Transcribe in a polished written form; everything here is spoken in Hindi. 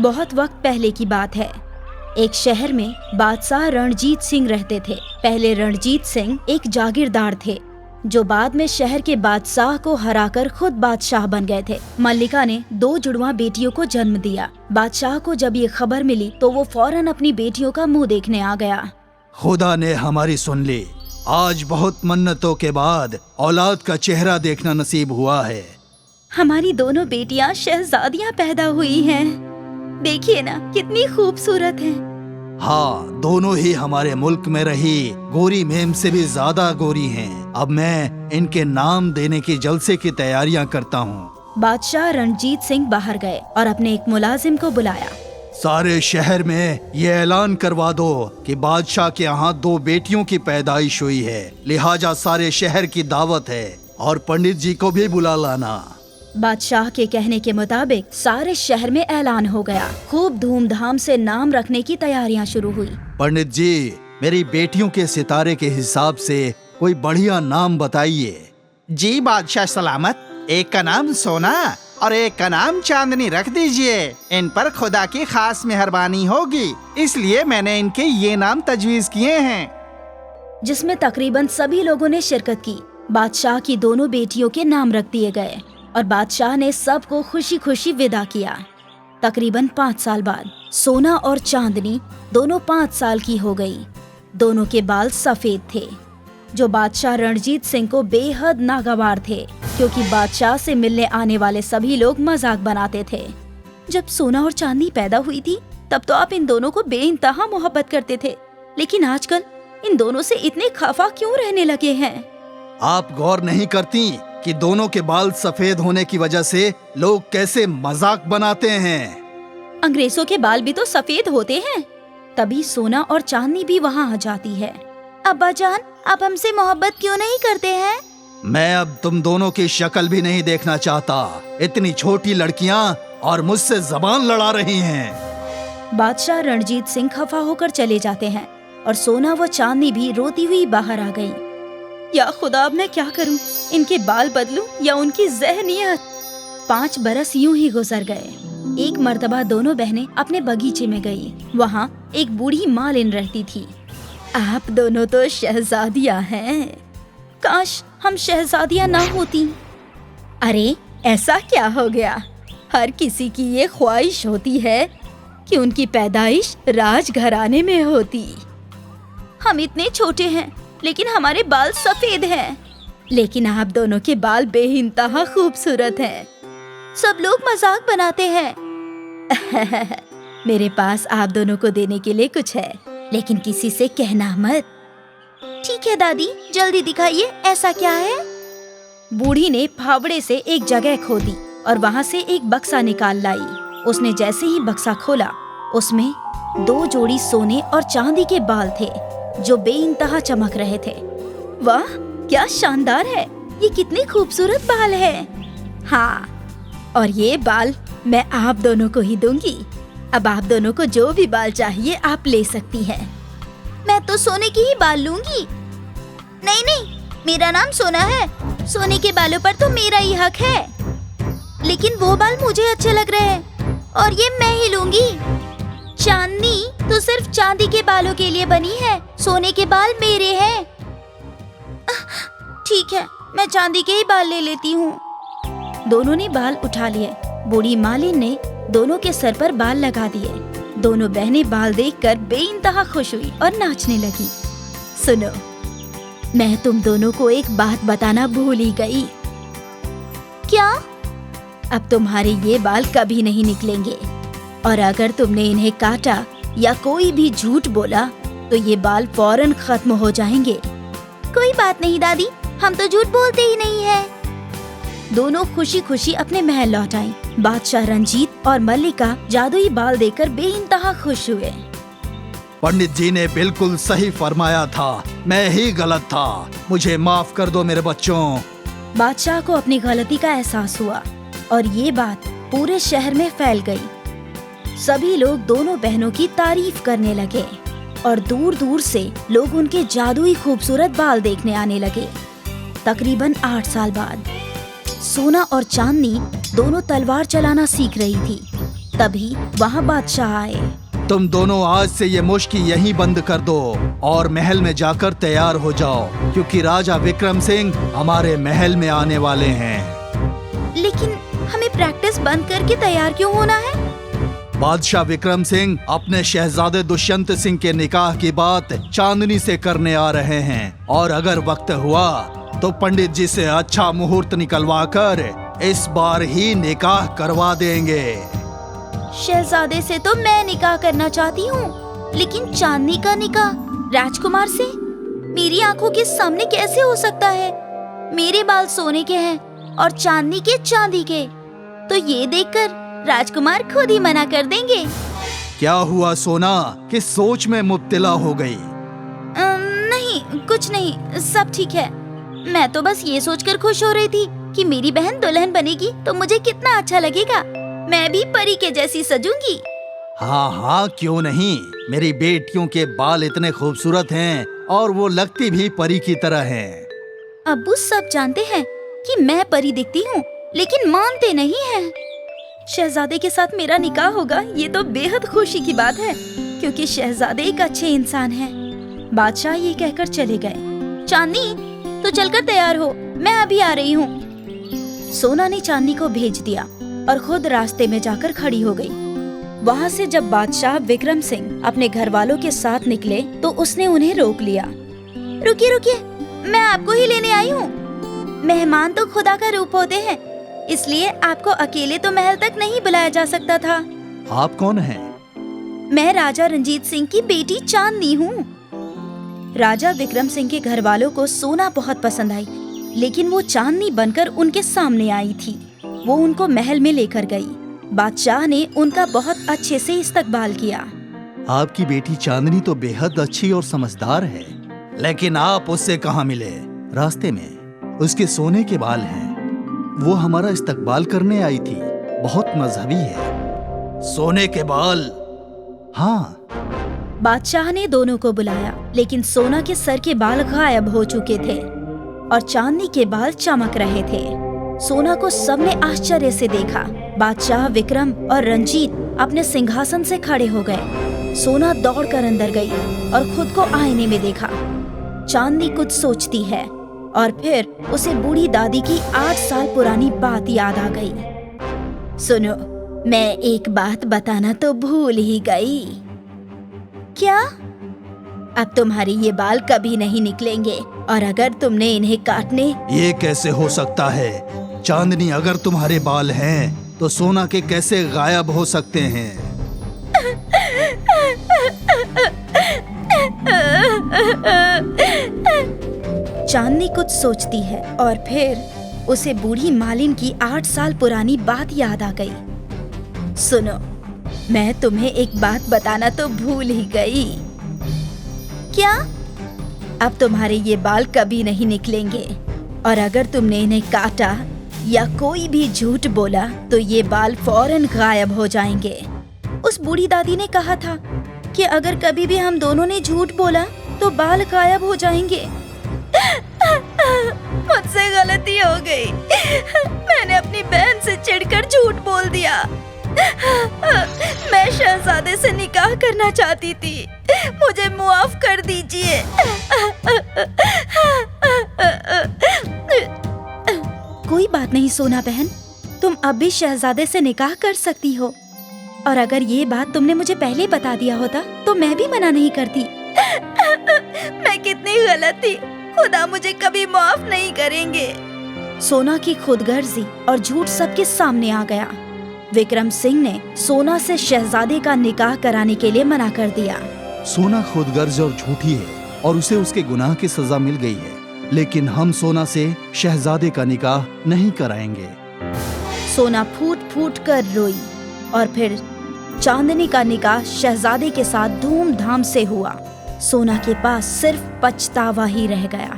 बहुत वक्त पहले की बात है। एक शहर में बादशाह रणजीत सिंह रहते थे। पहले रणजीत सिंह एक जागीरदार थे जो बाद में शहर के बादशाह को हराकर खुद बादशाह बन गए थे। मल्लिका ने 2 जुड़वा बेटियों को जन्म दिया। बादशाह को जब ये खबर मिली तो वो फौरन अपनी बेटियों का मुंह देखने आ गया। खुदा ने हमारी सुन ली। आज बहुत मन्नतों के बाद औलाद का चेहरा देखना नसीब हुआ है। हमारी दोनों बेटियां शहजादियां पैदा हुई हैं। देखिए ना, कितनी खूबसूरत हैं। हाँ, दोनों ही हमारे मुल्क में रही गोरी मेम से भी ज्यादा गोरी हैं। अब मैं इनके नाम देने की जलसे की तैयारियां करता हूँ। बादशाह रणजीत सिंह बाहर गए और अपने एक मुलाजिम को बुलाया। सारे शहर में ये ऐलान करवा दो कि बादशाह के यहाँ 2 बेटियों की पैदाइश हुई है, लिहाजा सारे शहर की दावत है और पंडित जी को भी बुला लाना। बादशाह के कहने के मुताबिक सारे शहर में ऐलान हो गया। खूब धूमधाम से नाम रखने की तैयारियां शुरू हुई। पंडित जी, मेरी बेटियों के सितारे के हिसाब से कोई बढ़िया नाम बताइए। जी बादशाह सलामत, एक का नाम सोना और एक का नाम चांदनी रख दीजिए। इन पर खुदा की खास मेहरबानी होगी, इसलिए मैंने इनके ये नाम तजवीज किए हैं। जिसमें तकरीबन सभी लोगों ने शिरकत की। बादशाह की दोनों बेटियों के नाम रख दिए गए और बादशाह ने सबको खुशी खुशी विदा किया। तकरीबन 5 साल बाद सोना और चांदनी दोनों 5 साल की हो गई। दोनों के बाल सफेद थे जो बादशाह रणजीत सिंह को बेहद नागवार थे, क्योंकि बादशाह से मिलने आने वाले सभी लोग मजाक बनाते थे। जब सोना और चांदनी पैदा हुई थी तब तो आप इन दोनों को बेइंतहा मोहब्बत करते थे, लेकिन आजकल इन दोनों से इतने खफा क्यों रहने लगे हैं? आप गौर नहीं करती कि दोनों के बाल सफेद होने की वजह से लोग कैसे मजाक बनाते हैं? अंग्रेजों के बाल भी तो सफेद होते हैं। तभी सोना और चांदनी भी वहाँ आ जाती है। अब्बा जान, आप हमसे मोहब्बत क्यों नहीं करते हैं? मैं अब तुम दोनों की शक्ल भी नहीं देखना चाहता। इतनी छोटी लड़कियाँ और मुझसे जबान लड़ा रही हैं। बादशाह रणजीत सिंह खफा होकर चले जाते हैं और सोना व चांदनी भी रोती हुई बाहर आ गई। या खुदा, अब मैं क्या करूं? इनके बाल बदलूं या उनकी ज़हनियत? 5 बरस यूं ही गुजर गए। एक मर्तबा दोनों बहनें अपने बगीचे में गई। वहाँ एक बूढ़ी मालिन रहती थी। आप दोनों तो शहजादियाँ हैं। काश हम शहजादियाँ ना होती। अरे ऐसा क्या हो गया? हर किसी की ये ख्वाहिश होती है कि उनकी पैदाइश राजघराने में होती। हम इतने छोटे हैं लेकिन हमारे बाल सफेद हैं। लेकिन आप दोनों के बाल बेइंतहा खूबसूरत हैं। सब लोग मजाक बनाते हैं। मेरे पास आप दोनों को देने के लिए कुछ है, लेकिन किसी से कहना मत। ठीक है दादी, जल्दी दिखाइए, ऐसा क्या है? बूढ़ी ने फावड़े से एक जगह खोदी और वहाँ से एक बक्सा निकाल लाई। उसने जैसे ही बक्सा खोला, उसमें 2 जोड़ी सोने और चांदी के बाल थे जो बेइंतहा चमक रहे थे। वाह, क्या शानदार है! ये कितने खूबसूरत बाल हैं। हाँ, और ये बाल मैं आप दोनों को ही दूंगी। अब आप दोनों को जो भी बाल चाहिए आप ले सकती हैं। मैं तो सोने के ही बाल लूंगी। नहीं नहीं, मेरा नाम सोना है। सोने के बालों पर तो मेरा ही हक है। लेकिन वो बाल मुझे अच्छे लग रहे हैं और ये मैं ही लूंगी। चांदनी तो सिर्फ चांदी के बालों के लिए बनी है, सोने के बाल मेरे हैं। ठीक है, मैं चांदी के ही बाल ले लेती हूँ। दोनों ने बाल उठा लिए। बूढ़ी मालिन ने दोनों के सर पर बाल लगा दिए। दोनों बहनें बाल देखकर बेइंतहा खुश हुई और नाचने लगी। सुनो, मैं तुम दोनों को एक बात बताना भूल ही गई। क्या? अब तुम्हारे ये बाल कभी नहीं निकलेंगे और अगर तुमने इन्हें काटा या कोई भी झूठ बोला तो ये बाल फौरन खत्म हो जाएंगे। कोई बात नहीं दादी, हम तो झूठ बोलते ही नहीं हैं। दोनों खुशी खुशी अपने महल लौट आईं। बादशाह रंजीत और मल्लिका जादुई बाल देखकर बेइंतहा खुश हुए। पंडित जी ने बिल्कुल सही फरमाया था, मैं ही गलत था। मुझे माफ कर दो मेरे बच्चों। बादशाह को अपनी गलती का एहसास हुआ और ये बात पूरे शहर में फैल गई। सभी लोग दोनों बहनों की तारीफ करने लगे और दूर दूर से लोग उनके जादुई खूबसूरत बाल देखने आने लगे। तकरीबन 8 साल बाद सोना और चांदनी दोनों तलवार चलाना सीख रही थी। तभी वहाँ बादशाह आए। तुम दोनों आज से ये मुश्क यहीं बंद कर दो और महल में जाकर तैयार हो जाओ, क्योंकि राजा विक्रम सिंह हमारे महल में आने वाले हैं। लेकिन हमें प्रैक्टिस बंद करके तैयार क्यों होना है? बादशाह विक्रम सिंह अपने शहजादे दुष्यंत सिंह के निकाह की बात चांदनी से करने आ रहे हैं, और अगर वक्त हुआ तो पंडित जी से अच्छा मुहूर्त निकलवा कर इस बार ही निकाह करवा देंगे। शहजादे से तो मैं निकाह करना चाहती हूँ, लेकिन चांदनी का निकाह राजकुमार से मेरी आंखों के सामने कैसे हो सकता है? मेरे बाल सोने के हैं और चांदनी के चांदी के, तो ये देखकर राजकुमार खुद ही मना कर देंगे। क्या हुआ सोना, किस सोच में मुब्तला हो गई? नहीं, कुछ नहीं, सब ठीक है। मैं तो बस ये सोचकर खुश हो रही थी कि मेरी बहन दुल्हन बनेगी तो मुझे कितना अच्छा लगेगा। मैं भी परी के जैसी सजूंगी। हाँ हाँ, क्यों नहीं। मेरी बेटियों के बाल इतने खूबसूरत हैं और वो लगती भी परी की तरह हैं। अब्बू सब जानते हैं कि मैं परी दिखती हूँ, लेकिन मानते नहीं हैं। शहजादे के साथ मेरा निकाह होगा, ये तो बेहद खुशी की बात है, क्योंकि शहजादे एक अच्छे इंसान हैं। बादशाह ये कहकर चले गए। चांदनी, तो चलकर तैयार हो, मैं अभी आ रही हूँ। सोना ने चांदनी को भेज दिया और खुद रास्ते में जाकर खड़ी हो गई। वहाँ से जब बादशाह विक्रम सिंह अपने घर वालों के साथ निकले तो उसने उन्हें रोक लिया। रुकिए रुकिए, मैं आपको ही लेने आई हूँ। मेहमान तो खुदा का रूप होते हैं, इसलिए आपको अकेले तो महल तक नहीं बुलाया जा सकता था। आप कौन हैं? मैं राजा रंजीत सिंह की बेटी चांदनी हूँ। राजा विक्रम सिंह के घर वालों को सोना बहुत पसंद आई, लेकिन वो चांदनी बनकर उनके सामने आई थी। वो उनको महल में लेकर गई। बादशाह ने उनका बहुत अच्छे से इस्तकबाल किया। आपकी बेटी चांदनी तो बेहद अच्छी और समझदार है, लेकिन आप उससे कहाँ मिले? रास्ते में उसके सोने के बाल हैं। वो हमारा इस्तकबाल करने आई थी, बहुत मजहबी है। सोने के बाल? हाँ। बादशाह ने दोनों को बुलाया, लेकिन सोना के सर के बाल गायब हो चुके थे और चांदनी के बाल चमक रहे थे। सोना को सबने आश्चर्य से देखा। बादशाह विक्रम और रंजीत अपने सिंहासन से खड़े हो गए। सोना दौड़कर अंदर गई और खुद को आईने में देखा। चांदनी कुछ सोचती है और फिर उसे बूढ़ी दादी की 8 साल पुरानी बात याद आ गई। सुनो, मैं एक बात बताना तो भूल ही गई। क्या? अब तुम्हारे ये बाल कभी नहीं निकलेंगे, और अगर तुमने इन्हें काटने... ये कैसे हो सकता है? चांदनी, अगर तुम्हारे बाल हैं तो सोना के कैसे गायब हो सकते हैं? चांदनी कुछ सोचती है और फिर उसे बूढ़ी मालिन की 8 साल पुरानी बात याद आ गई। सुनो, मैं तुम्हें एक बात बताना तो भूल ही गई। क्या? अब तुम्हारे ये बाल कभी नहीं निकलेंगे, और अगर तुमने इन्हें काटा या कोई भी झूठ बोला तो ये बाल फौरन गायब हो जाएंगे। उस बूढ़ी दादी ने कहा था कि अगर कभी भी हम दोनों ने झूठ बोला तो बाल गायब हो जाएंगे। मुझसे गलती हो गई। मैंने अपनी बहन से चिढ़कर झूठ बोल दिया। मैं शहजादे से निकाह करना चाहती थी, मुझे मुआफ कर दीजिए। कोई बात नहीं सोना बहन, तुम अब भी शहजादे से निकाह कर सकती हो, और अगर ये बात तुमने मुझे पहले बता दिया होता तो मैं भी मना नहीं करती। मैं कितनी गलत थी, खुदा मुझे कभी माफ नहीं करेंगे। सोना की खुदगर्जी और झूठ सबके सामने आ गया। विक्रम सिंह ने सोना से शहजादे का निकाह कराने के लिए मना कर दिया। सोना खुदगर्ज और झूठी है और उसे उसके गुनाह की सजा मिल गई है, लेकिन हम सोना से शहजादे का निकाह नहीं कराएंगे। सोना फूट फूट कर रोई और फिर चांदनी का निकाह शहजादे के साथ धूमधाम से हुआ। सोना के पास सिर्फ पछतावा ही रह गया।